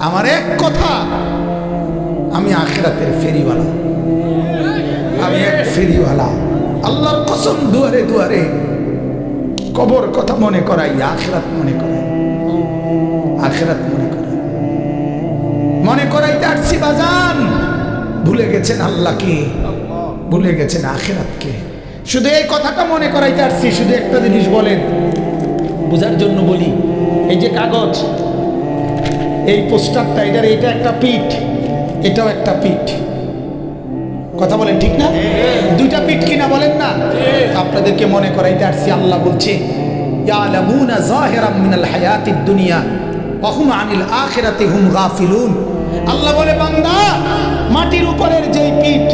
আমার এক কথা, আমি আখিরাতের ফেরিওয়ালা, আমি এক ফেরিওয়ালা। আল্লাহর কসম, দুয়ারে দুয়ারে কবর কথা মনে করাই, আখিরাত মনে করাই, আখিরাত মনে করাই, মনে করাইতে আসছি বাজান। ভুলে গেছেন আল্লাহকে, ভুলে গেছেন আখিরাতকে। শুধু এই কথাটা মনে করাইতে আসছি। শুধু একটা জিনিস বলেন, বোঝার জন্য বলি। এই যে কাগজ, এই পোস্টারটা, এটা একটা পিঠ, এটাও একটা পিঠ। কথা বলেন ঠিক না? দুইটা পিঠ কিনা বলেন না? আপনাদেরকে মনে করাইতে আসছি। আল্লাহ বলছে ইয়ালামুনা যাহিরাম মিনাল হায়াতিদ দুনিয়া ওয়া হুম আনিল আখিরাতি হুম গাফিলুন। আল্লাহ বলে, বান্দা, মাটির উপরের যেই পিঠ,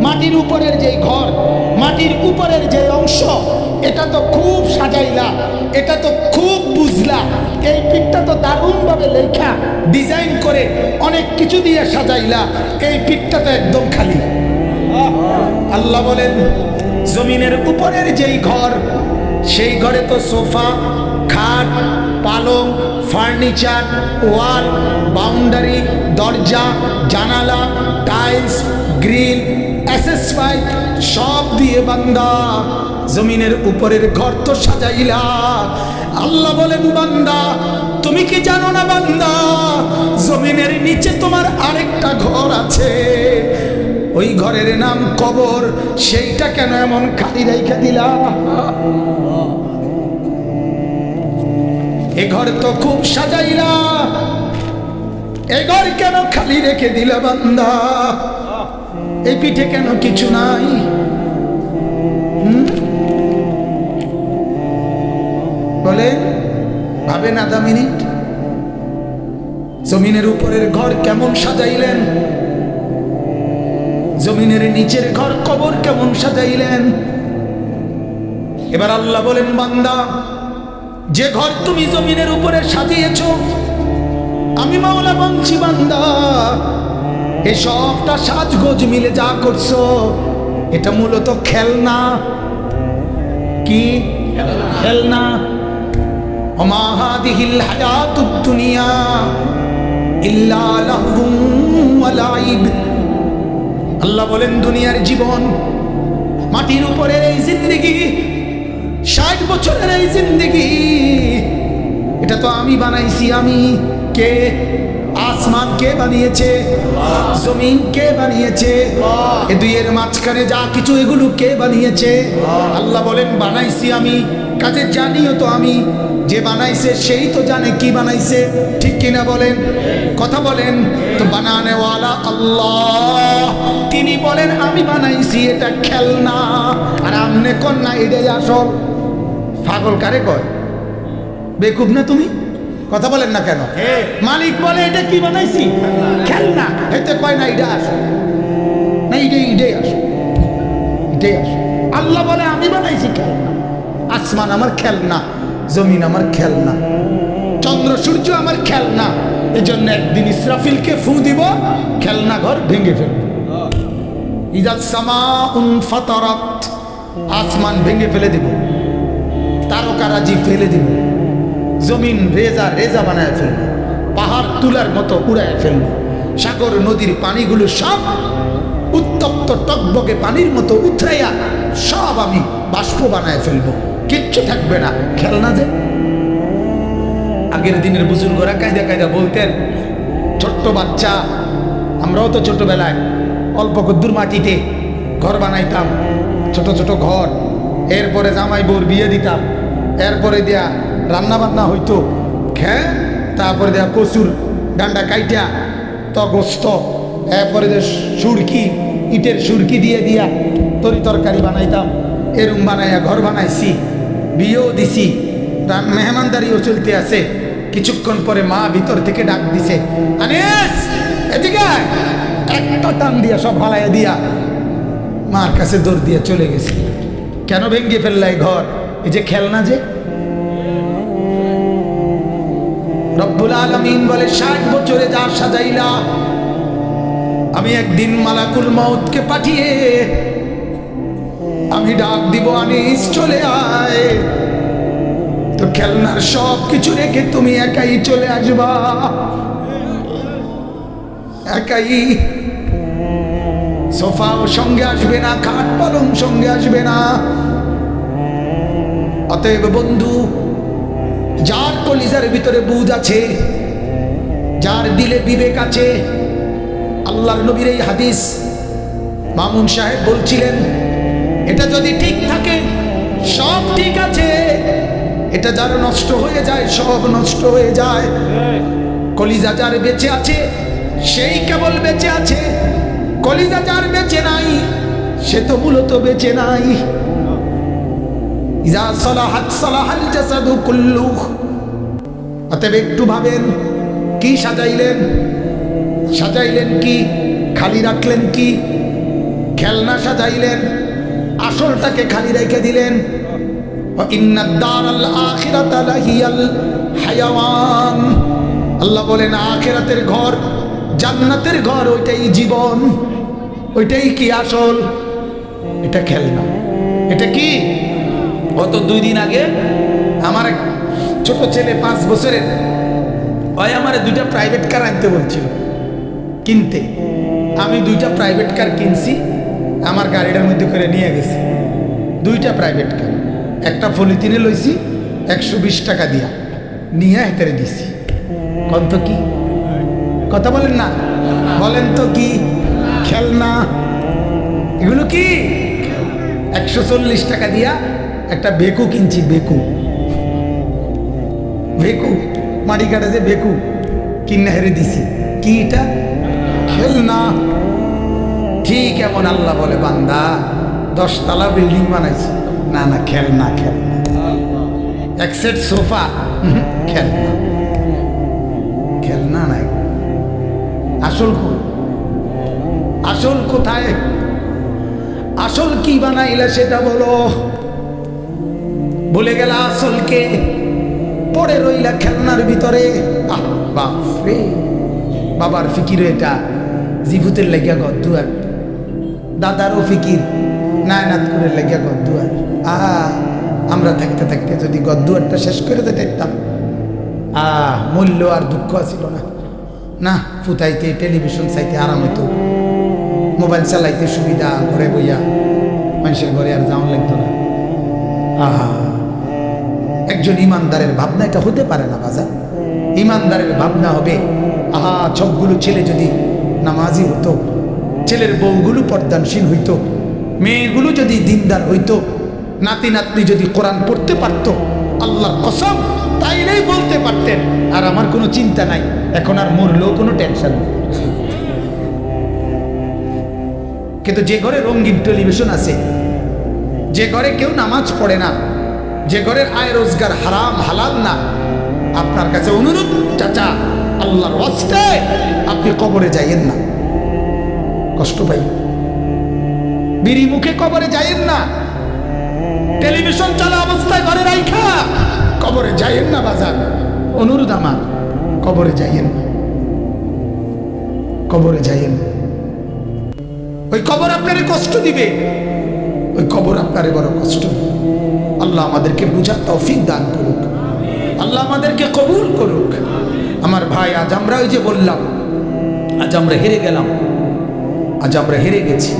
মাটির উপরের যেই ঘর, মাটির উপরের যে অংশ, এটা তো খুব সাজাইলা, এটা তো খুব বুঝলা, এই পিঠটা তো দারুণভাবে লেখা ডিজাইন করে অনেক কিছু দিয়ে সাজাইলা, এই পিঠটা তো একদম খালি। আল্লাহ বলেন, জমিনের উপরের যেই ঘর, সেই ঘরে তো সোফা, খাট, পালং, ফার্নিচার, ওয়াল, বাউন্ডারি, দরজা, জানালা, টাইলস, গ্রিল, অ্যাসেসরি সব দিয়ে বান্দা জমিনের উপরের ঘর তো সাজাইলা। আল্লাহ বলেন, বান্দা, তুমি কি জানো না বান্দা, জমিনের নিচে তোমার আরেকটা ঘর আছে, ওই ঘরের নাম কবর। সেইটা কেন এমন খালি রেখে দিলা? এ ঘর তো খুব সাজাইলা, এ ঘর কেন খালি রেখে দিলা বান্দা? এই পিঠে কেন কিছু নাই? বলেন, ভাবেন আধা মিনিট, জমিনের উপরের ঘর কেমন সাজাইলেন, জমিনের নিচের ঘর কবর কেমন সাজাইলেন। এবার আল্লাহ বলেন, বান্দা, যে ঘর তুমি জমিনের উপরে সাজিয়েছ, আমি মাওলা বলছি বান্দা, এই সবটা সাজগোজ মিলে যা করছো, এটা মূলত খেলনা। কি খেলনা? ওমা হাদিহিল হায়াতুদ দুনিয়া ইল্লা লাহবুন ওয়া লাইব। আল্লাহ বলেন, দুনিয়ার জীবন, মাটির উপরে এই জিন্দেগি, 60 বছরের এই জিন্দেগি, এটা তো আমি বানাইছি। আমি কে? আসমান কে বানিয়েছে? জমিন কে বানিয়েছে? এ দুইয়ের মাঝখানে যা কিছু, এগুলো কে বানিয়েছে? আল্লাহ বলেন, বানাইছি আমি। কাজে জানিও তো আমি, যে বানাইছে সেই তো জানে কি বানাইছে। ঠিক কিনা বলেন? কথা বলেন তো। বানানেওয়ালা আল্লাহ, তিনি বলেন আমি বানাইছি, এটা খেলনা। আর আমনে কন্যা এটাই আসল। পাগল কারে কয়? বেকুব না তুমি? কথা বলেন না কেন? মালিক বলে এটা কি বানাইছি? খেলনা। এতে কয় না এটা আসল, না এটাই আসল, এটাই আসল। আল্লাহ বলে আমি বানাইছি খেলনা। আসমান আমার খেলনা, জমিন আমার খেলনা, চন্দ্র সূর্য আমার খেলনা। এজন্য একদিন ইসরাফিলকে ফু দিব, খেলনা ঘর ভেঙে ফেলব। ইজা সামাউন ফাতারাত, আসমান ভেঙে ফেলে দিব, তারকারাজি ফেলে দিব, জমিন রেজা রেজা বানায় ফেলব, পাহাড় তুলার মতো উড়ায় ফেলব, সাগর নদীর পানিগুলো সব উত্তপ্ত টকবকে পানির মতো উথরাইয়া সব আমি বাষ্প বানায় ফেলবো, কিচ্ছু থাকবে না। খেলনা যে আগের দিনের বুজুর্গরা কায়দা কায়দা বলতেন, ছোট্ট বাচ্চা, আমরাও তো ছোটবেলায় অল্প কদ্দুর মাটিতে ঘর বানাইতাম, ছোট ছোট ঘর। এরপরে জামাই বউর বিয়ে দিতাম, এরপরে দেয়া রান্না বান্না হইতো, হ্যাঁ, তারপরে দেয়া কচুর ডান্ডা কাইটা তো গোস্ত, এরপরে যে সুরকি, ইটের সুরকি দিয়ে দিয়া তরি তরকারি বানাইতাম। এরম বানাইয়া ঘর বানাইছি, বিয়েও দিছি, মেহমানদারিও চলতে আছে। কিছুক্ষণ পরে মা ভিতর থেকে ডাক দিছে, আনিস এদিকে আয়। একটা টান দিয়া সব হালাইয়া দিয়া মার কাছে দৌড় দিয়ে চলে গেছি। কেন ভেঙে ফেললাই ঘর? এই যে খেলনা যে। রব্বুল আলামিন বলে, 60 বছরে যা সাজাইলা, আমি একদিন মালাকুল মউতকে পাঠিয়ে আমি ডাক দিব, আনিস চলে আয়। তো খেলনার সব কিছু রেখে তুমি একাই চলে আসবা। একাই। সোফাও সঙ্গে আসবে না, খাট পালং সঙ্গে আসবে না। অতএব বন্ধু, যার কলিজার ভিতরে বুঝ আছে, যার দিলে বিবেক আছে, আল্লাহর নবীর এই হাদিস মামুন সাহেব বলছিলেন, এটা যদি ঠিক থাকে সব ঠিক আছে, এটা যার নষ্ট হয়ে যায় সব নষ্ট হয়ে যায়। কলিজা যার বেঁচে আছে সেই কেবল বেঁচে আছে, কলিজা যার বেঁচে নাই সে তো মূলত বেঁচে নাই। ইজা সালাহাত সালাহাল জাসাদু কুল্লুহ। অতএব একটু ভাবেন, কি সাজাইলেন? সাজাইলেন কি? খালি রাখলেন কি? খেলনা সাজাইলেন, আসলটাকে খালি রেখে দিলেন। ইন্নাদ দারাল আখিরাতা লাহিয়াল হায়াওয়ান। আল্লাহ বলেন আখিরাতের ঘর, জান্নাতের ঘর, ওইটাই জীবন, ওইটাই কি আসল। এটা খেলনা, এটা কি? গত 2 দিন আগে আমার এক ছোট ছেলে 5 বছরের, ওই আমার 2টা প্রাইভেট কার আনতে বলছিল, কিনতে। আমি 2টা প্রাইভেট কার কিনছি, আমার গাড়িটার মধ্যে করে নিয়ে গেছি। 2টা প্রাইভেট কার, একটা পলিথিনে লইছি 120 টাকা দিয়া, নিয়ে হেতেরে দিছি। কত কি? কথা বলেন না, বলেন তো কি? খেলনা। এগুলো কি? 140 টাকা দিয়া একটা বেকু কিনছি, বেকু, বেকু মাটি কাটা যে বেকু কিনে হেরে দিছি। কি এটা? খেলনা। ঠিক এমন আল্লাহ বলে, বান্দা 10 তলা বিল্ডিং বানাইছে, না না খেলনা, খেলনা। এক সেট সোফা, খেলনা, খেলনা নাই। আসল আসল কোথায়? আসল কি বানাইলে সেটা বলো। বলে গেল আসলকে, পড়ে রইলা খেলনার ভিতরে। আহ বাপরে, বাবার ফিকির এটা, জিভুতের লেগিয়া ঘর দুয়ার, দাদারও ফিকির নায়নাথপুরের লেগিয়া ঘর দুয়ার। আমরা থাকতে থাকতে যদি ঘর দুয়ারটা শেষ করে দিতাম, মূল্য আর দুঃখ ছিল না। না, ফুটাইতে টেলিভিশন চাইতে আরাম হইতো, মোবাইল চালাইতে সুবিধা, ঘরে বইয়া মানুষের ঘরে আর যাওয়া লাগতো না। একজন ইমানদারের ভাবনা এটা হতে পারে না বাজার। ইমানদারের ভাবনা হবে, সবগুলো ছেলে যদি নামাজি হতো, ছেলের বউগুলো পর্দানশীল হইতো, মেয়েগুলো যদি দিনদার হইতো, নাতি নাতনি যদি কোরআন পড়তে পারতো, আল্লাহর কসম তাইলেই বলতে পারতেন আর আমার কোনো চিন্তা নাই, এখন আর মরলেও কোনো টেনশন নেই। কিন্তু যে ঘরে রঙিন টেলিভিশন আছে, যে ঘরে কেউ নামাজ পড়ে না, যে ঘরের আয় রোজগার হারাম হালাল না, আপনার কাছে অনুরোধ চাচা, আল্লাহর ওয়াস্তে আপনি কবরে যাইয়েন না, কষ্ট পাইবেন। বিড়ি মুখে কবরে যাইয়েন না, টেলিভিশন চালা অবস্থায় ঘরে রাইখা কবরে যাইয়েন না বাজার। অনুরোধ আমার, কবরে যাইয়েন না, কবরে যাইয়েন না। ওই কবর আপনারে কষ্ট দিবে, ওই কবর আপনারে বড় কষ্ট দিবে। আল্লাহ আমাদেরকে বুঝার তৌফিক দান করুক, আল্লাহ আমাদেরকে কবুল করুক। আমার ভাই, আজ আমরা ওই যে বললাম, আজ আমরা হেরে গেলাম, আজ আমরা হেরে গেছি।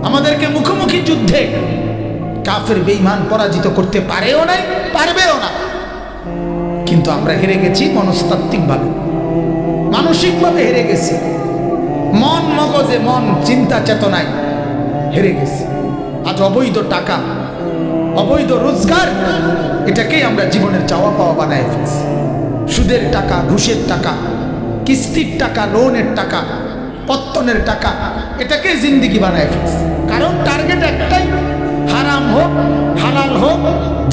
আমাদেরকে মুখোমুখি যুদ্ধে কাফের বেঈমান পরাজিত করতে পারেও নাই, পারবেও না। কিন্তু আমরা হেরে গেছি মনস্তাত্ত্বিকভাবে, মানসিকভাবে হেরে গেছি, মন মগজে, মন চিন্তা চেতনায় হেরে গেছি। আজ অবৈধ টাকা, অবৈধ রোজগার, এটাকেই আমরা জীবনের চাওয়া পাওয়া বানায় ফেলছি। সুদের টাকা, ঘুষের টাকা, কিস্তির টাকা, লোনের টাকা, পত্তনের টাকা, এটাকে জিন্দিগি বানায় ফেলছি। কারণ টার্গেট একটাই, হারাম হোক হালাল হোক,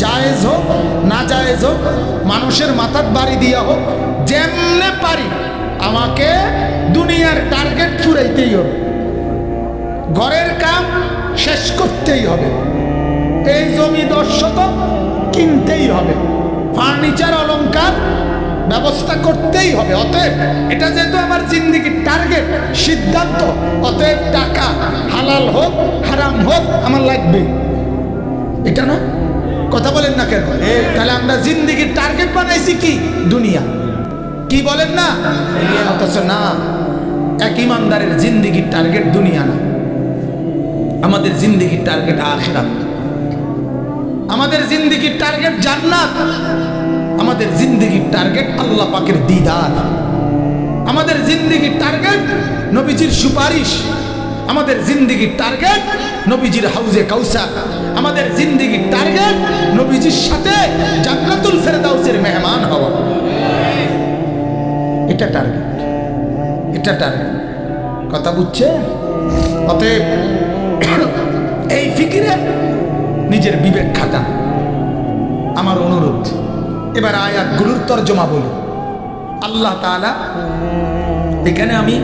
জায়েজ হোক না জায়েজ হোক, মানুষের মাথার বাড়ি দিয়া হোক, যেমনে পারি আমাকে দুনিয়ার টার্গেট ফুরাইতেই হবে, ঘরের কাম শেষ করতেই হবে, এই জমি 10 শতক কিনতেই হবে, ফার্নিচার অলংকার ব্যবস্থা করতেই হবে। অতএব এটা যেহেতু আমার জিন্দিগির টার্গেট, সিদ্ধান্ত, অতএব টাকা হালাল হোক হারাম হোক আমার লাগবে, এটা না? কথা বলেন না কেন? তাহলে আমরা জিন্দিগির টার্গেট বানাইছি কি? দুনিয়া। কি বলেন না? অথচ না, এক ইমানদারের জিন্দেগির টার্গেট দুনিয়া না, আমাদের জিন্দেগির টার্গেট আখিরাত, আমাদের জিন্দেগির টার্গেট জান্নাত, আমাদের জিন্দেগির টার্গেট আল্লাহ পাকের দিদার, আমাদের জিন্দেগির টার্গেট নবীজির সুপারিশ, আমাদের জিন্দেগির টার্গেট নবীজির হাউজে কাউসার, আমাদের জিন্দেগির টার্গেট নবীজির সাথে জান্নাতুল ফেরদাউসের মেহমান হওয়া। এটা টার্গেট, এটা টার্গেট। কথা বুঝছে? অতএব এই ফিকিরে নিজের বিবেক খাটান। আমার অনুরোধ, এবার আয়াতগুলোর তর্জমা বলি। আল্লাহ তাআলা এখানে, আমি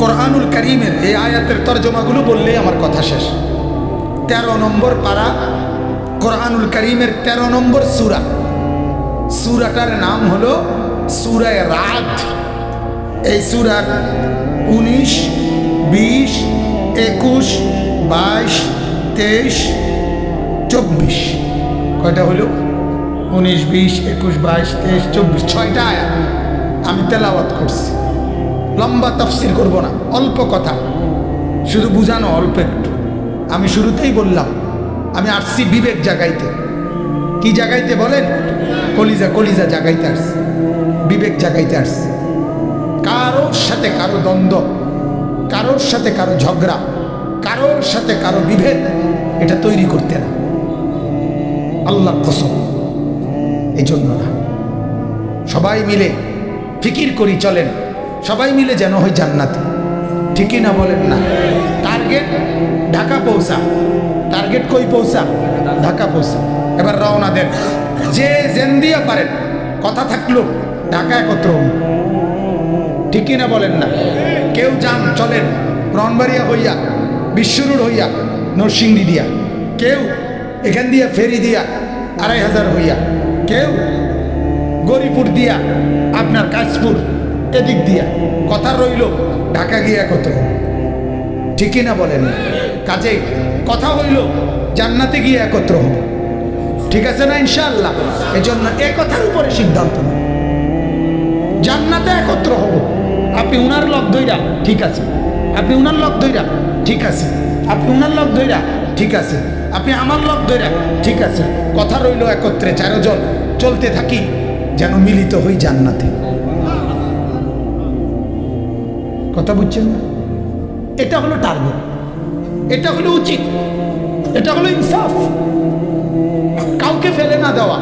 কোরআনুল কারীমের এই আয়াতের তর্জমাগুলো বললেই আমার কথা শেষ। 13 নম্বর পারা, কোরআনুল কারীমের 13 নম্বর সূরা। সূরাটার নাম হলো সূরা রাদ। এই সূরার 19, 20, 21, 22, 23, 24 কয়টা হলো? 19, 20, 21, 22, 23, 24, 6টা আয়াত আমি তেলাওয়াত করছি। লম্বা তাফসির করব না, অল্প কথা, শুধু বুঝানো অল্প একটু। আমি শুরুতেই বললাম আমি আসছি বিবেক জাগাইতে। কি জাগাইতে বলেন? কলিজা, কলিজা জাগাইতে আসছি, বিবেক জাগাইতে আসছি। কারোর সাথে কারো দ্বন্দ্ব, কারোর সাথে কারো ঝগড়া, কারোর সাথে কারো বিভেদ, এটা তৈরি করতে না, আল্লাহর কসম, এই জন্য না। সবাই মিলে ফিকির করি, চলেন সবাই মিলে যেন হয় জান্নাতে। ঠিকই না বলেন না? টার্গেট ঢাকা পৌঁছা, টার্গেট কই পৌঁছা? ঢাকা পৌঁছা। এবার রওনা দেন, যে জেন দিয়া পারেন। কথা থাকলো ঢাকা একত্র হন। ঠিকই না বলেন না? কেউ যান, চলেন ব্রাহ্মণবাড়িয়া হইয়া, বিশ্বরোড হইয়া, নরসিংদী দিয়া, কেউ এখান দিয়া ফেরি দিয়া 2500 হইয়া, কেউ গরিপুর দিয়া, আপনার কাশপুর এদিক দিয়া। কথা রইল ঢাকা গিয়ে একত্র। ঠিকই না বলেন না? কাজে কথা হইল জান্নাতে গিয়ে একত্র হব। ঠিক আছে না ইনশাআল্লাহ? এজন্য এ কথার উপরে সিদ্ধান্ত নেব, জান্নাতে একত্র হব। আপনি উনার লক ধইরা ঠিক আছে, আপনি উনার লক ধইরা ঠিক আছে, আপনি উনার লক ধইরা ঠিক আছে, আপনি আমার লক ধইরা ঠিক আছে। কথা রইল একত্রে 4 জন চলতে থাকি, যেন মিলিত হই জান্নাতে। কথা বুঝছেন না? এটা হলো টার্গেট, এটা হলো উচিত, এটা হলো ইনসাফ। কাউকে ফেলে না দেওয়া।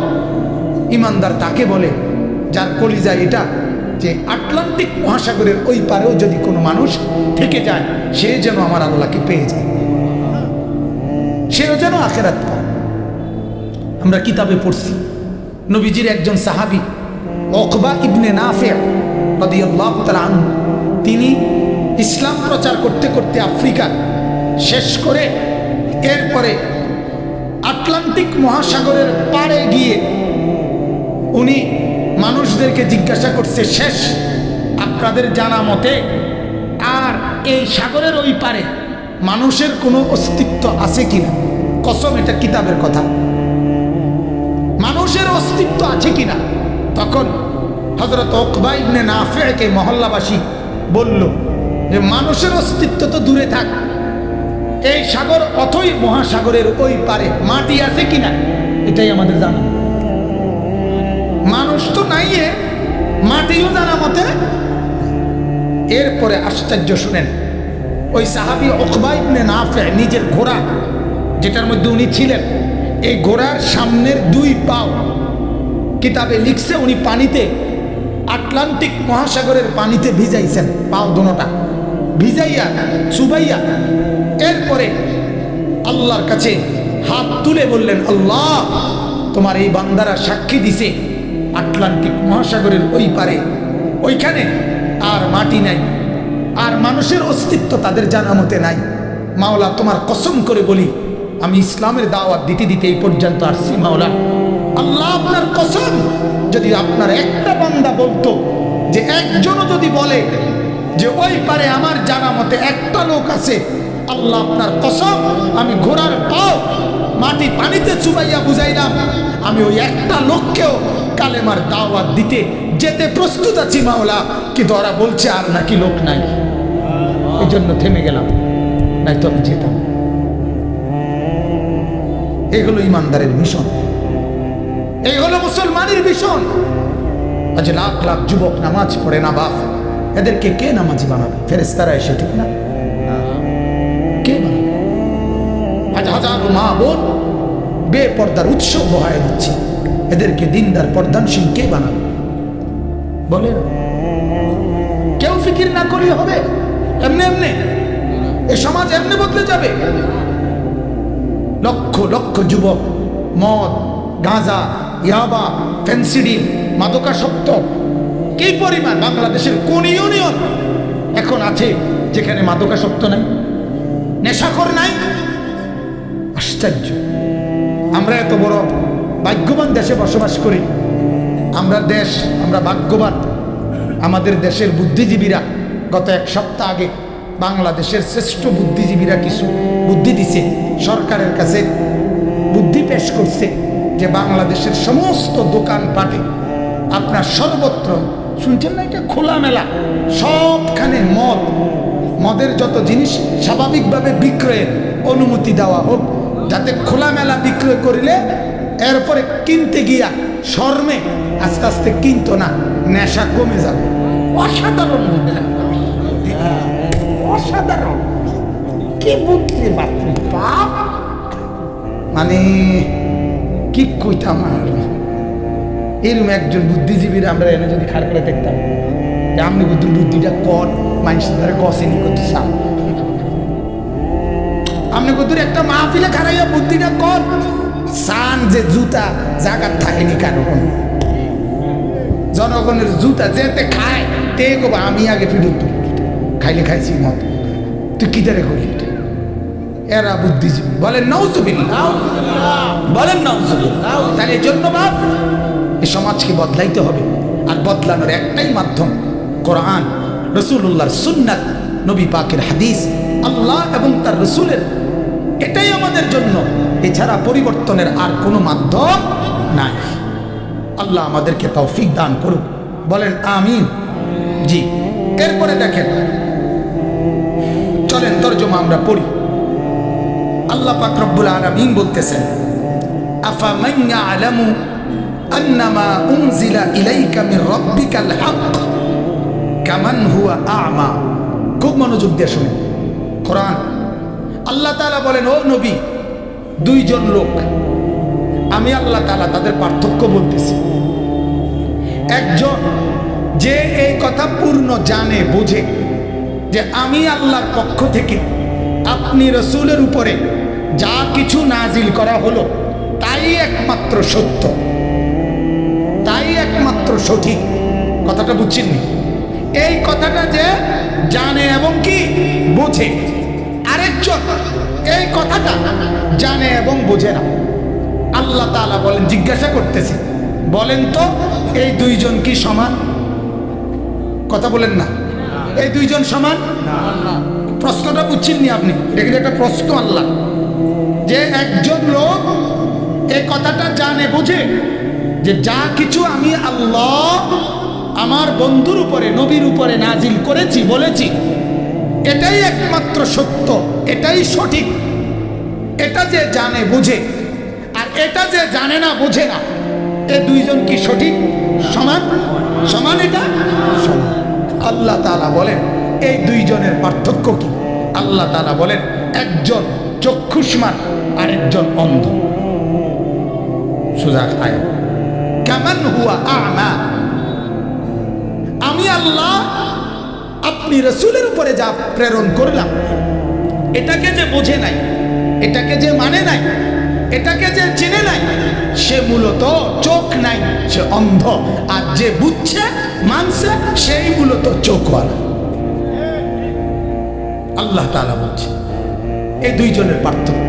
ইমানদার তাকে বলে যার কলিজা এটা, যে আটলান্টিক মহাসাগরের ওই পারেও যদি কোনো মানুষ থেকে যায়, সে যেন আমার আল্লাহকে পেয়ে যায়, সেও যেন আখিরাত পায়। আমরা কিতাবে পড়ছি, নবীজির একজন সাহাবী উকবা ইবনে নাফি রাদিয়াল্লাহু তাআলা আনহু, তিনি ইসলাম প্রচার করতে করতে আফ্রিকা শেষ করে এরপরে আটলান্টিক মহাসাগরের পাড়ে গিয়ে উনি মানুষদেরকে জিজ্ঞাসা করছে, শেষ আপনাদের জানা মতে আর এই সাগরের ওই পারে মানুষের কোনো অস্তিত্ব আছে কিনা? কসম, এটা কিতাবের কথা। মানুষের অস্তিত্ব আছে কিনা? তখন হযরত উকবা ইবনে নাফিকে মহল্লাবাসী বলল যে মানুষের অস্তিত্ব তো দূরে থাক, এই সাগর অথই মহাসাগরের ওই পারে মাটি আছে কিনা এটাই আমাদের জানা। মানুষ তো নাই, মাটিও জানা মতে। এরপরে আশ্চর্য শুনেন, ওই সাহাবী উকবা ইবনে নাফি নিজের ঘোড়া, যেটার মধ্যে উনি ছিলেন, এই ঘোড়ার সামনের 2 পাও, কিতাবে লিখছে উনি পানিতে, আটলান্টিক মহাসাগরের পানিতে ভিজাইছেন, পাও দুটোটা ভিজাইয়া চুবাইয়া। এরপরে আল্লাহর কাছে হাত তুলে বললেন, আল্লাহ, তোমার এই বান্দারা সাক্ষী দিছে আটলান্টিক মহাসাগরের ওই পারে ওইখানে আর মাটি নাই, আর মানুষের অস্তিত্ব তাদের জানা মতে নাই। মাওলা, তোমার কসম করে বলি, আমি ইসলামের দাওয়াত দিতে দিতে এই পর্যন্ত আসছি। মাওলা, আল্লাহ আপনার কসম, যদি আপনার একটা বান্দা বলতো, যে একজনও যদি বলে যে ওই পারে আমার জানা মতে একটা লোক আছে, আল্লাহ আপনার কসম, আমি ঘোড়ার পাও মাটি পানিতে চুবাইয়া বুঝাইলাম, আমি ওই একটা লোককেও কালেমার দাওয়াত দিতে যেতে প্রস্তুত আছি মাওলা, কিন্তু ওরা বলছে আর নাকি লোক নাই, এই জন্য থেমে গেলাম, নাই তো আমি যেতাম। এই হলো ইমানদারের মিশন, এই হলো মুসলমানের মিশন। আজ লাখ লাখ যুবক নামাজ পড়ে না বাপ, এদেরকে কে নামাজি বানাবে? ফেরেশতারা এসে, ঠিক না? কে বানাবে? আজ হাজারো মা বোন বেপর্দার উৎসব বহায় দিচ্ছে, এদেরকে দিনদার পর্দানশীল কে বানাবে? বলে কেউ ফিকির না করলে হবে? এমনি এমনি এ সমাজ এমনি বদলে যাবে? লক্ষ লক্ষ যুবক মদ, গাঁজা, ইয়াবা, ফেন্সিডিল, মাদকাসক্ত কি পরিমাণ! বাংলাদেশের কোন ইউনিয়ন এখন আছে যেখানে মাদকাসক্ত নাই, নেশাখোর নাই? আশ্চর্য! আমরা এত বড় ভাগ্যবান দেশে বসবাস করি, আমরা ভাগ্যবান। আমাদের দেশের বুদ্ধিজীবীরা গত এক সপ্তাহ আগে বাংলাদেশের শ্রেষ্ঠ বুদ্ধিজীবীরা কিছু বুদ্ধি দিছে, সরকারের কাছে বুদ্ধি পেশ করছে যে বাংলাদেশের সমস্ত দোকানপাটে আপনার সর্বত্র, শুনছেন না, এটা খোলামেলা, সবখানে মদের যত জিনিস স্বাভাবিকভাবে বিক্রয়ের অনুমতি দেওয়া হোক, যাতে খোলামেলা বিক্রয় করিলে এরপরে কিনতে গিয়া শর্মে আস্তে আস্তে কিনতো না, নেশা কমে যাবে। অসাধারণ বুদ্ধি, অসাধারণ! কি বুদ্ধি বাপ! মানে কি কইতাম আর, এরকম একজন বুদ্ধিজীবীরা আমরা এনে যদি খাড় করে দেখতাম যে আপনি বুদ্ধিটা কর মানুষের দ্বারা কসেনি করতে চান, আপনি বুদ্ধির একটা মাহফিলে খাড়াইয়া বুদ্ধিটা কর চান যে জুতা জাগার থাকেনি কারো কোনো জনগণের জুতা যেতে খায় তে কব আমি আগে ফিরত খাইলে খাইছি মত, তুই কি তারে কইলি? এরা বুদ্ধিজীবী। বলেন নাউজুবিল্লাহ, বলেন নাউজুবিল্লাহ। তার এই জন্য বাপ এই সমাজকে বদলাইতে হবে, আর বদলানোর একটাই মাধ্যম কোরআন, রাসূলুল্লাহর সুন্নাত, নবী পাকের হাদিস, আল্লাহ এবং তার রাসূলের, এটাই আমাদের জন্য। এছাড়া পরিবর্তনের আর কোনো মাধ্যম নাই। আল্লাহ আমাদেরকে তৌফিক দান করুক, বলেন আমিন। জি, এরপরে দেখেন, চলেন তরজমা আমরা পড়ি। আল্লাহ পাক রব্বুল আলামিন বলতেছেন, আফামান ইয়ালামু আন্নামা উনজিলা ইলাইকা মির রাব্বিকাল হক কামান হুয়া আ'মা। খুব মনোযোগ দিয়ে শুনুন কোরআন। আল্লাহ তাআলা বলেন, ও নবী, দুইজন লোক, আমি আল্লাহ তাআলা তাদের পার্থক্য বলতেছি। একজন যে এই কথা পূর্ণ জানে, বোঝে যে আমি আল্লাহর পক্ষ থেকে আপনি রাসূলের উপরে যা কিছু নাজিল করা হলো তাই একমাত্র সত্য, তাই একমাত্র সঠিক। কথাটা বুঝছেননি? এই কথাটা যে জানে এবং কি বোঝে, আরেকজন এই কথাটা জানে এবং বোঝে না। আল্লাহ তাআলা বলেন, জিজ্ঞাসা করতেছে, বলেন তো এই দুইজন কি সমান? কথা বলেন না, এই দুইজন সমান? প্রশ্নটা বুঝছেননি আপনি? এটা কিন্তু একটা প্রশ্ন আল্লাহ, যে একজন লোক এই কথাটা জানে, বোঝে যে যা কিছু আমি আল্লাহ আমার বন্ধুর উপরে, নবীর উপরে নাজিল করেছি, বলেছি, এটাই একমাত্র সত্য, এটাই সঠিক। এটা যে জানে, বোঝে, আর এটা যে জানে না, বোঝে না, এ দুইজন কি সঠিক? সমান? সমান? এটা সমান। আল্লাহ তাআলা বলেন, এই দুইজনের পার্থক্য কি? আল্লাহ তাআলা বলেন, একজন চক্ষুষ্মান, আরেকজন অন্ধ। সোজা আয়াত, কামান হুয়া আ'মা। আমি আল্লাহ আপনি রাসূলের উপরে যা প্রেরণ করলাম, এটাকে যে বোঝে নাই, এটাকে যে মানে নাই, এটাকে যে চিনে নাই, সে মূলত চোখ নাই, সে অন্ধ। আর যে বুঝছে, মানছে, সেই মূলত চোখওয়ালা। আল্লাহ তাআলা বলছে এই দুইজনের পার্থক্য।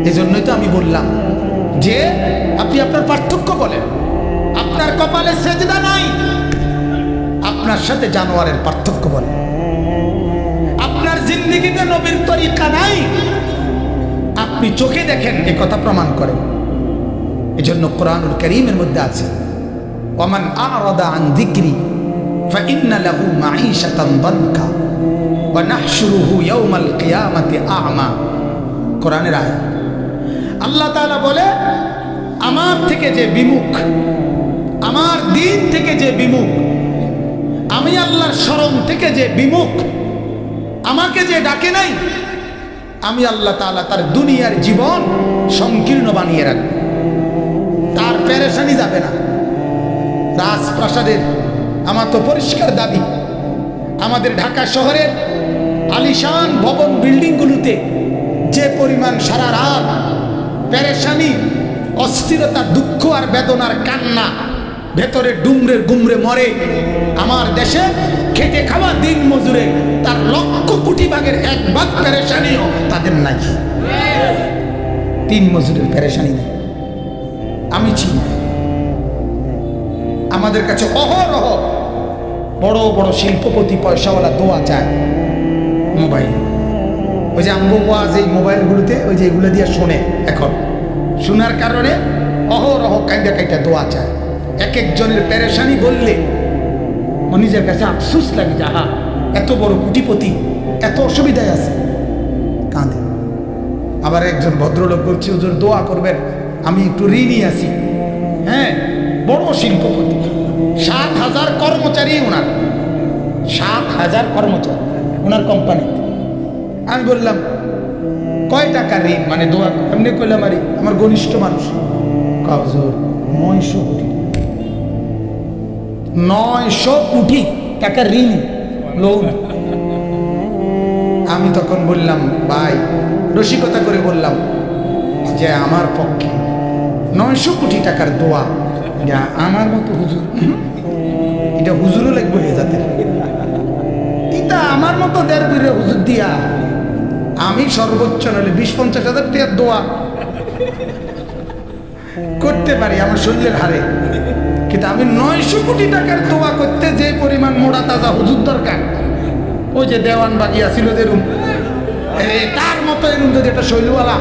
এজন্যই তো আমি বললাম যে আপনি আপনার পার্থক্য বলেন। আপনার কপালে সেজদা নাই, আপনার সাথে জানোয়ারের পার্থক্য বলেন। আপনার জিন্দেগিতে নবীর তরিকা নাই, আপনি চোখে দেখেন, এ কথা প্রমাণ করেন। এজন্য কোরআনুল কারীমের মধ্যে আছে, ওয়ামান আ'রাদা আন যিকরি ফাইন্না লাহু মাঈশাতান দানকা ওয়া নাহশুরুহু ইয়াওমাল কিয়ামাতি আ'মা। কোরআনের আয়াত। আল্লাহ তাআলা বলে, আমার থেকে যে বিমুখ, আমার দিন থেকে যে বিমুখ, আমি আল্লাহর শরণ থেকে যে বিমুখ, আমাকে যে ডাকে নাই, আমি আল্লাহ তাআলা তার দুনিয়ার জীবন সংকীর্ণ বানিয়ে রাখবো। তার পেরেশানি যাবে না। রাজপ্রাসাদের আমার তো পরিষ্কার দাবি, আমাদের ঢাকা শহরের আলিশান ভবন বিল্ডিংগুলোতে যে পরিমাণ সারা রাত পেরেশানি, অস্থিরতা, দুঃখ আর বেদনার কান্না, ভেতরে ডুমরে গুমরে মরে, আমার দেশে খেটে খাওয়া দিন মজুরে তার লক্ষ কোটি ভাগের এক ভাগ পেরেশানিও তাদের নাই। দিন মজুরের পেরেশানি নেই। আমি চিনি, আমাদের কাছে অহরহ বড় বড় শিল্পপতি পয়সাওয়ালা দোয়া চায় মোবাইল। ওই যে আম্বু ওয়াজ এই মোবাইলগুলোতে ওই যে এগুলো দিয়ে শোনে, এখন শোনার কারণে অহরহ কাইটা কাইটা দোয়া চায়। এক একজনের পেরেশানি বললে নিজের কাছে আফসোস লাগে, যাহা এত বড় কোটিপতি এত অসুবিধায় আছে, কাঁদে। আবার একজন ভদ্রলোক বলছে, হুজুর দোয়া করবেন, আমি একটু ঋণী আছি। হ্যাঁ, বড় শিল্পপতি, 7,000 কর্মচারী ওনার, 7,000 কর্মচারী ওনার কোম্পানি। আমি বললাম কয় টাকা ঋণ, মানে দোয়া এমনি কইলাম, আরে আমার ঘনিষ্ঠ মানুষ, হুজুর 900 কোটি, 900 কোটি টাকা ঋণ লোন। আমি তখন বললাম, ভাই রসিকতা করে বললাম যে আমার পক্ষে 900 কোটি টাকার দোয়া, যা আমার মতো হুজুর, এটা হুজুরও লাগবে হয়ে যাতে, এটা আমার মতো 1.5 বিঘা হুজুর দিয়া আমি সর্বোচ্চ নাহলে 20-50 হাজার টাকার দোয়া করতে পারি আমার শরীরের হারে। কিন্তু আমি 900 কোটি টাকার দোয়া করতে যে পরিমাণ মোড়া তাজা হুজুর দরকার, ওই যে দেওয়ান বাগিয়া ছিল যে রুম, তার মতো এরুম যদি একটা শৈলওয়ালা